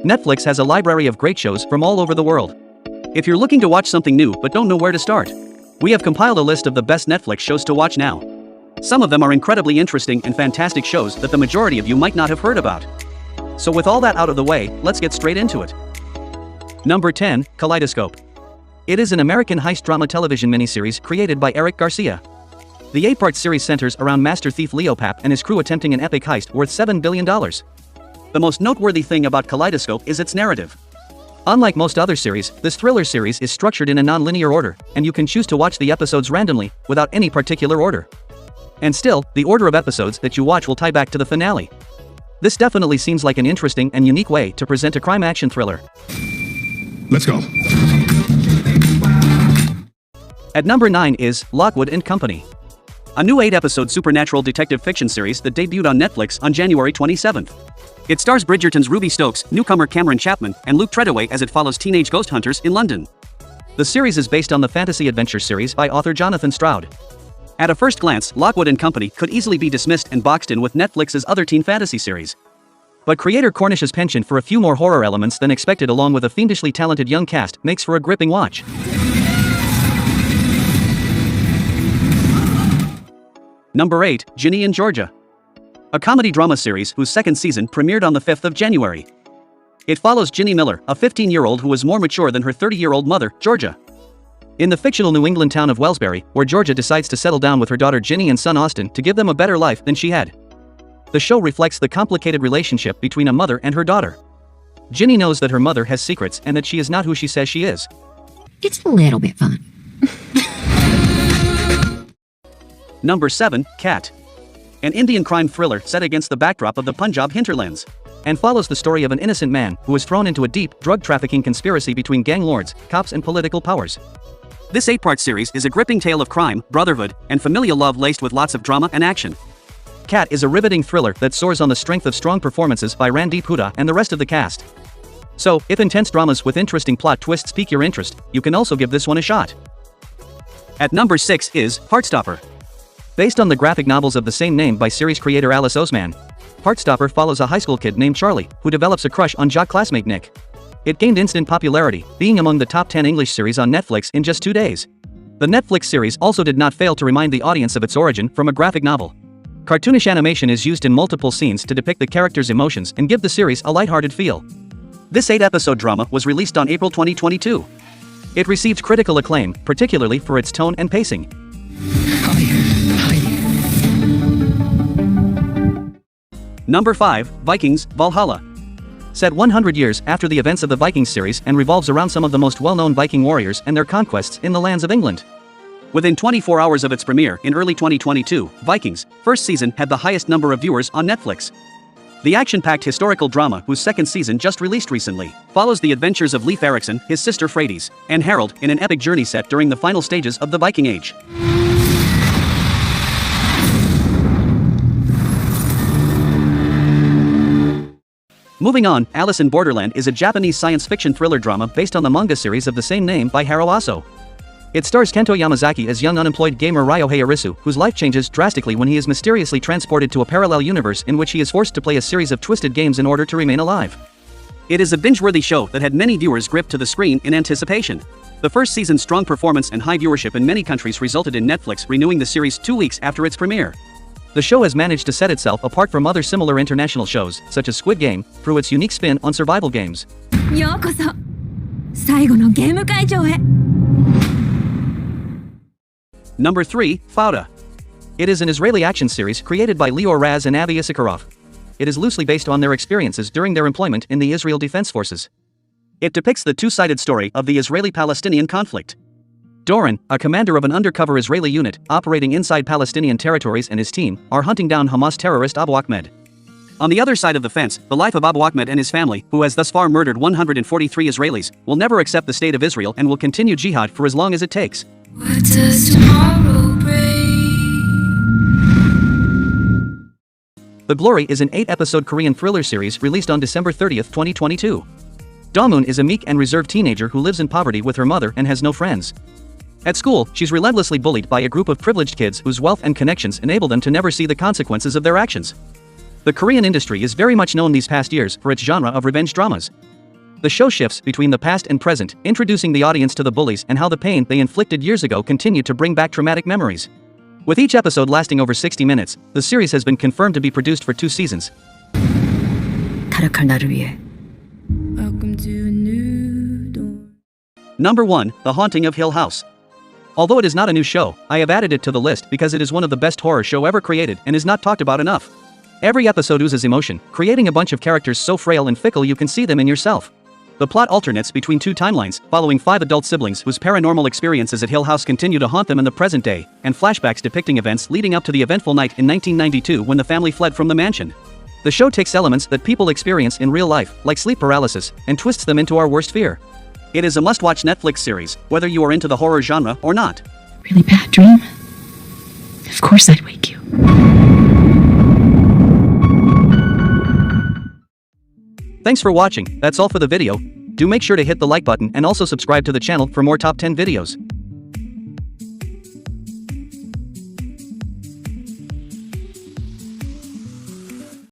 Netflix has a library of great shows from all over the world. If you're looking to watch something new but don't know where to start, we have compiled a list of the best Netflix shows to watch now. Some of them are incredibly interesting and fantastic shows that the majority of you might not have heard about. So with all that out of the way, let's get straight into it. Number 10, Kaleidoscope. It is an American heist drama television miniseries created by Eric Garcia. The 8-part series centers around master thief Leo Papp and his crew attempting an epic heist worth $7 billion. The most noteworthy thing about Kaleidoscope is its narrative. Unlike most other series, this thriller series is structured in a non-linear order, and you can choose to watch the episodes randomly, without any particular order. And still, the order of episodes that you watch will tie back to the finale. This definitely seems like an interesting and unique way to present a crime action thriller. Let's go. At number 9 is Lockwood & Company. A new 8-episode supernatural detective fiction series that debuted on Netflix on January 27th. It stars Bridgerton's Ruby Stokes, newcomer Cameron Chapman, and Luke Treadaway as it follows teenage ghost hunters in London. The series is based on the fantasy adventure series by author Jonathan Stroud. At a first glance, Lockwood & Company could easily be dismissed and boxed in with Netflix's other teen fantasy series. But creator Cornish's penchant for a few more horror elements than expected along with a fiendishly talented young cast makes for a gripping watch. Number 8, Ginny and Georgia. A comedy drama series whose second season premiered on the 5th of January. It follows Ginny Miller, a 15-year-old who was more mature than her 30-year-old mother, Georgia. In the fictional New England town of Wellsbury, where Georgia decides to settle down with her daughter Ginny and son Austin to give them a better life than she had. The show reflects the complicated relationship between a mother and her daughter. Ginny knows that her mother has secrets and that she is not who she says she is. It's a little bit fun. Number 7, Cat. An Indian crime thriller set against the backdrop of the Punjab hinterlands, and follows the story of an innocent man who is thrown into a deep drug trafficking conspiracy between gang lords, cops and political powers. This 8-part series is a gripping tale of crime, brotherhood, and familial love laced with lots of drama and action. Cat is a riveting thriller that soars on the strength of strong performances by Randeep Hooda and the rest of the cast. So, if intense dramas with interesting plot twists pique your interest, you can also give this one a shot. At number 6 is Heartstopper. Based on the graphic novels of the same name by series creator Alice Oseman, Heartstopper follows a high school kid named Charlie, who develops a crush on jock classmate Nick. It gained instant popularity, being among the top 10 English series on Netflix in just 2 days. The Netflix series also did not fail to remind the audience of its origin from a graphic novel. Cartoonish animation is used in multiple scenes to depict the characters' emotions and give the series a lighthearted feel. This 8-episode drama was released on April 2022. It received critical acclaim, particularly for its tone and pacing. Number 5, Vikings, Valhalla. Set 100 years after the events of the Vikings series and revolves around some of the most well-known Viking warriors and their conquests in the lands of England. Within 24 hours of its premiere in early 2022, Vikings' first season had the highest number of viewers on Netflix. The action-packed historical drama, whose second season just released recently, follows the adventures of Leif Erikson, his sister Freydis, and Harold in an epic journey set during the final stages of the Viking Age. Moving on, Alice in Borderland is a Japanese science fiction thriller drama based on the manga series of the same name by Haro Aso. It stars Kento Yamazaki as young unemployed gamer Ryohei Arisu, whose life changes drastically when he is mysteriously transported to a parallel universe in which he is forced to play a series of twisted games in order to remain alive. It is a binge-worthy show that had many viewers gripped to the screen in anticipation. The first season's strong performance and high viewership in many countries resulted in Netflix renewing the series 2 weeks after its premiere. The show has managed to set itself apart from other similar international shows, such as Squid Game, through its unique spin on survival games. ようこそ最後のゲーム会場へ。Number 3, Fauda. It is an Israeli action series created by Lior Raz and Avi Issacharoff. It is loosely based on their experiences during their employment in the Israel Defense Forces. It depicts the two-sided story of the Israeli-Palestinian conflict. Doron, a commander of an undercover Israeli unit operating inside Palestinian territories, and his team are hunting down Hamas terrorist Abu Ahmed. On the other side of the fence, the life of Abu Ahmed and his family, who has thus far murdered 143 Israelis, will never accept the state of Israel and will continue jihad for as long as it takes. What does tomorrow bring? The Glory is an 8-episode Korean thriller series released on December 30, 2022. Daemun is a meek and reserved teenager who lives in poverty with her mother and has no friends. At school, she's relentlessly bullied by a group of privileged kids whose wealth and connections enable them to never see the consequences of their actions. The Korean industry is very much known these past years for its genre of revenge dramas. The show shifts between the past and present, introducing the audience to the bullies and how the pain they inflicted years ago continued to bring back traumatic memories. With each episode lasting over 60 minutes, the series has been confirmed to be produced for 2 seasons. 타락할 나를 위해 Welcome to a new dawn. Number 1, The Haunting of Hill House. Although it is not a new show, I have added it to the list because it is one of the best horror show ever created and is not talked about enough. Every episode oozes emotion, creating a bunch of characters so frail and fickle you can see them in yourself. The plot alternates between 2 timelines, following 5 adult siblings whose paranormal experiences at Hill House continue to haunt them in the present day, and flashbacks depicting events leading up to the eventful night in 1992 when the family fled from the mansion. The show takes elements that people experience in real life, like sleep paralysis, and twists them into our worst fear. It is a must-watch Netflix series, whether you are into the horror genre or not. Really bad dream? Of course I'd wake you. Thanks for watching, that's all for the video. Do make sure to hit the like button and also subscribe to the channel for more top 10 videos.